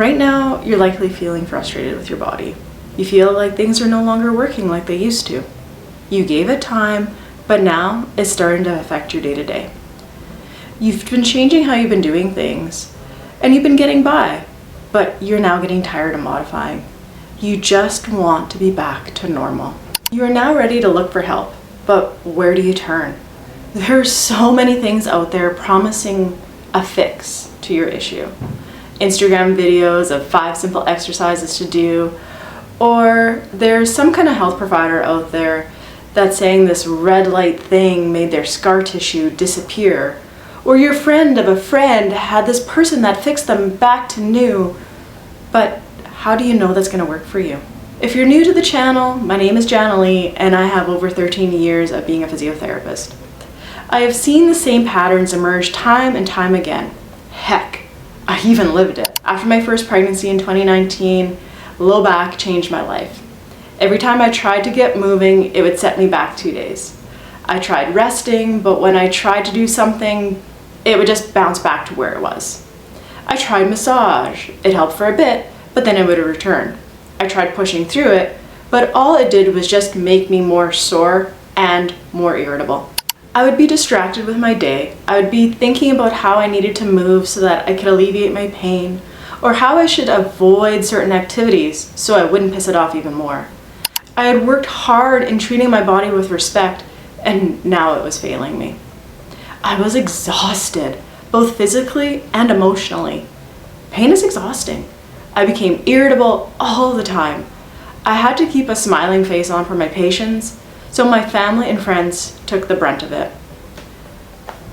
Right now, you're likely feeling frustrated with your body. You feel like things are no longer working like they used to. You gave it time, but now it's starting to affect your day-to-day. You've been changing how you've been doing things, and you've been getting by, but you're now getting tired of modifying. You just want to be back to normal. You are now ready to look for help, but where do you turn? There are so many things out there promising a fix to your issue. Instagram videos of 5 simple exercises to do, or there's some kind of health provider out there that's saying this red light thing made their scar tissue disappear, or your friend of a friend had this person that fixed them back to new. But how do you know that's going to work for you? If you're new to the channel, my name is Jannalee and I have over 13 years of being a physiotherapist. I have seen the same patterns emerge time and time again. Heck, I even lived it. After my first pregnancy in 2019, low back changed my life. Every time I tried to get moving, it would set me back 2 days. I tried resting, but when I tried to do something, it would just bounce back to where it was. I tried massage. It helped for a bit, but then it would return. I tried pushing through it, but all it did was just make me more sore and more irritable. I would be distracted with my day. I would be thinking about how I needed to move so that I could alleviate my pain, or how I should avoid certain activities so I wouldn't piss it off even more. I had worked hard in treating my body with respect, and now it was failing me. I was exhausted, both physically and emotionally. Pain is exhausting. I became irritable all the time. I had to keep a smiling face on for my patients, so my family and friends took the brunt of it.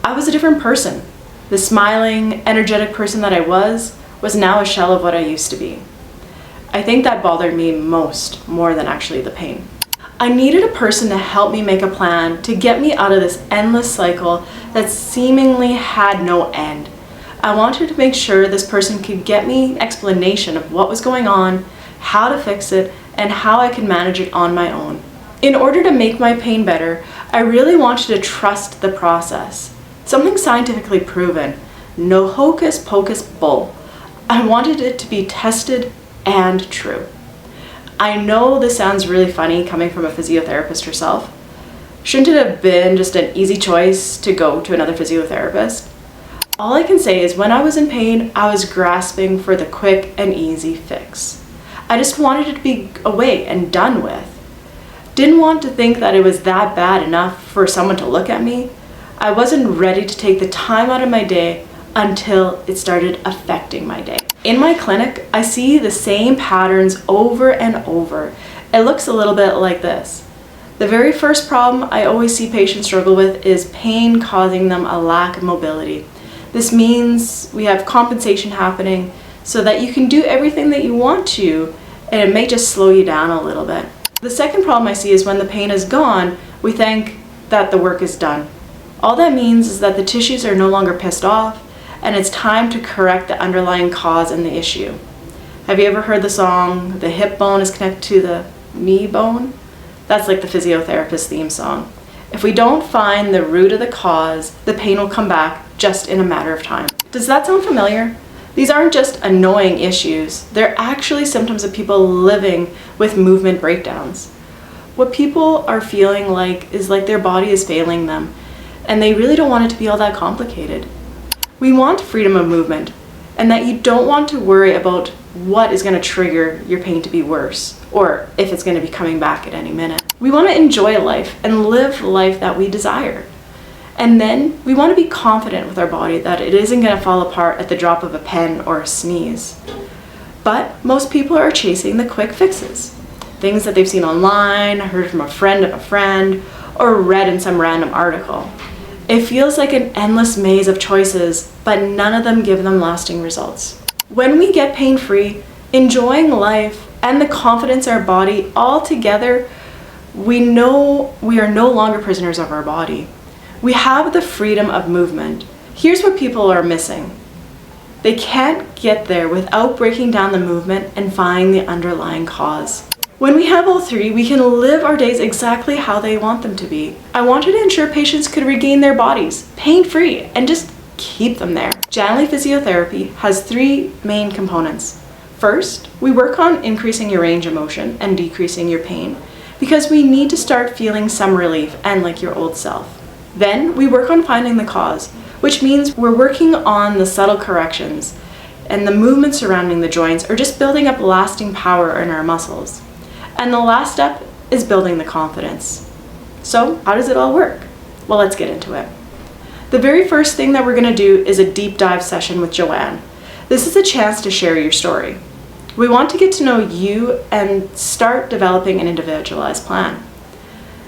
I was a different person. The smiling, energetic person that I was now a shell of what I used to be. I think that bothered me more than actually the pain. I needed a person to help me make a plan to get me out of this endless cycle that seemingly had no end. I wanted to make sure this person could get me an explanation of what was going on, how to fix it, and how I could manage it on my own. In order to make my pain better, I really wanted to trust the process. Something scientifically proven. No hocus pocus bull. I wanted it to be tested and true. I know this sounds really funny coming from a physiotherapist herself. Shouldn't it have been just an easy choice to go to another physiotherapist? All I can say is when I was in pain, I was grasping for the quick and easy fix. I just wanted it to be away and done with. Didn't want to think that it was that bad enough for someone to look at me. I wasn't ready to take the time out of my day until it started affecting my day. In my clinic, I see the same patterns over and over. It looks a little bit like this. The very first problem I always see patients struggle with is pain causing them a lack of mobility. This means we have compensation happening so that you can do everything that you want to, and it may just slow you down a little bit. The second problem I see is when the pain is gone, we think that the work is done. All that means is that the tissues are no longer pissed off, and it's time to correct the underlying cause and the issue. Have you ever heard the song, "The hip bone is connected to the knee bone"? That's like the physiotherapist theme song. If we don't find the root of the cause, the pain will come back just in a matter of time. Does that sound familiar? These aren't just annoying issues. They're actually symptoms of people living with movement breakdowns. What people are feeling like is like their body is failing them, and they really don't want it to be all that complicated. We want freedom of movement, and that you don't want to worry about what is going to trigger your pain to be worse, or if it's going to be coming back at any minute. We want to enjoy life and live life that we desire. And then we want to be confident with our body that it isn't going to fall apart at the drop of a pen or a sneeze. But most people are chasing the quick fixes. Things that they've seen online, heard from a friend of a friend, or read in some random article. It feels like an endless maze of choices, but none of them give them lasting results. When we get pain-free, enjoying life, and the confidence in our body all together, we know we are no longer prisoners of our body. We have the freedom of movement. Here's what people are missing. They can't get there without breaking down the movement and finding the underlying cause. When we have all three, we can live our days exactly how they want them to be. I wanted to ensure patients could regain their bodies, pain-free, and just keep them there. Jannalee Physiotherapy has 3 main components: First, we work on increasing your range of motion and decreasing your pain because we need to start feeling some relief and like your old self. Then we work on finding the cause, which means we're working on the subtle corrections and the movement surrounding the joints, or just building up lasting power in our muscles. And the last step is building the confidence. So how does it all work? Well, let's get into it. The very first thing that we're going to do is a deep dive session with Joanne. This is a chance to share your story. We want to get to know you and start developing an individualized plan.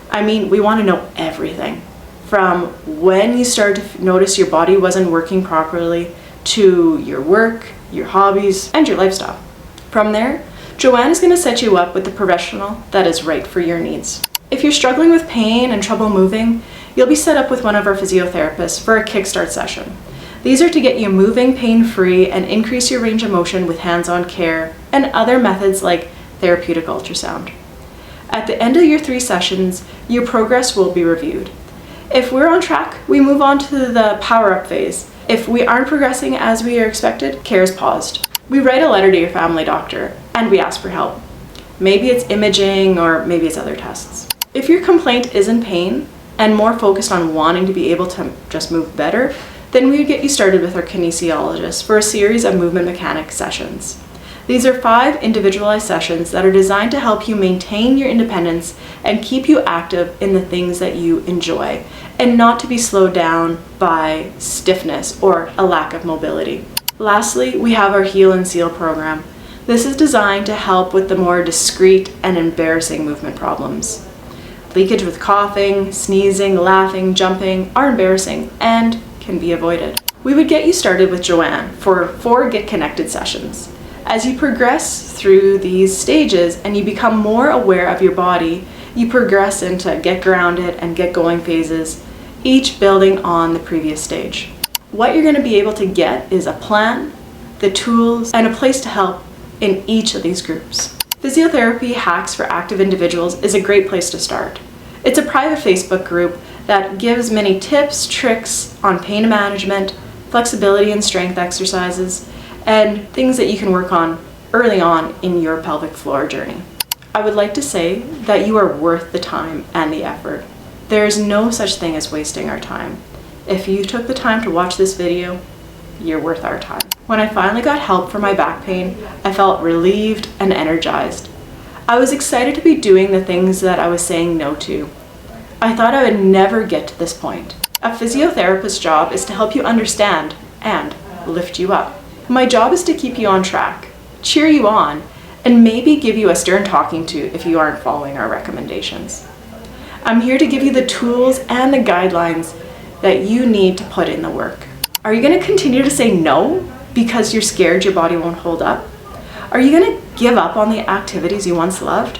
I mean, we want to know everything, from when you start to notice your body wasn't working properly, to your work, your hobbies, and your lifestyle. From there, Joanne is going to set you up with the professional that is right for your needs. If you're struggling with pain and trouble moving, you'll be set up with one of our physiotherapists for a kickstart session. These are to get you moving pain-free and increase your range of motion with hands-on care and other methods like therapeutic ultrasound. At the end of your 3 sessions, your progress will be reviewed. If we're on track, we move on to the power-up phase. If we aren't progressing as we are expected, care is paused. We write a letter to your family doctor and we ask for help. Maybe it's imaging or maybe it's other tests. If your complaint isn't pain and more focused on wanting to be able to just move better, then we would get you started with our kinesiologist for a series of movement mechanics sessions. These are 5 individualized sessions that are designed to help you maintain your independence and keep you active in the things that you enjoy, and not to be slowed down by stiffness or a lack of mobility. Lastly, we have our Heal and Seal program. This is designed to help with the more discreet and embarrassing movement problems. Leakage with coughing, sneezing, laughing, jumping are embarrassing and can be avoided. We would get you started with Joanne for 4 Get Connected sessions. As you progress through these stages and you become more aware of your body, you progress into Get Grounded and Get Going phases, each building on the previous stage. What you're going to be able to get is a plan, the tools, and a place to help in each of these groups. Physiotherapy Hacks for Active Individuals is a great place to start. It's a private Facebook group that gives many tips, tricks on pain management, flexibility and strength exercises, and things that you can work on early on in your pelvic floor journey. I would like to say that you are worth the time and the effort. There is no such thing as wasting our time. If you took the time to watch this video, you're worth our time. When I finally got help for my back pain, I felt relieved and energized. I was excited to be doing the things that I was saying no to. I thought I would never get to this point. A physiotherapist's job is to help you understand and lift you up. My job is to keep you on track, cheer you on, and maybe give you a stern talking to if you aren't following our recommendations. I'm here to give you the tools and the guidelines that you need to put in the work. Are you going to continue to say no because you're scared your body won't hold up? Are you going to give up on the activities you once loved?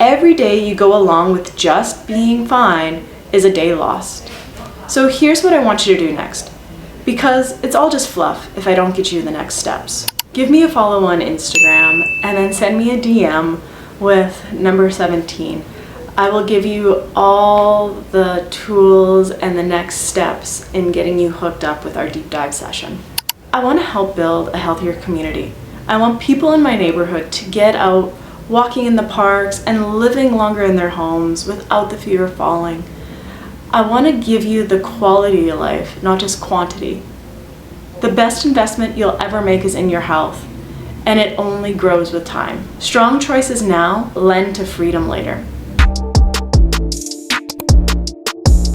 Every day you go along with just being fine is a day lost. So here's what I want you to do next, because it's all just fluff if I don't get you the next steps. Give me a follow on Instagram and then send me a DM with number 17. I will give you all the tools and the next steps in getting you hooked up with our deep dive session. I want to help build a healthier community. I want people in my neighborhood to get out, walking in the parks and living longer in their homes without the fear of falling. I want to give you the quality of life, not just quantity. The best investment you'll ever make is in your health, and it only grows with time. Strong choices now lend to freedom later.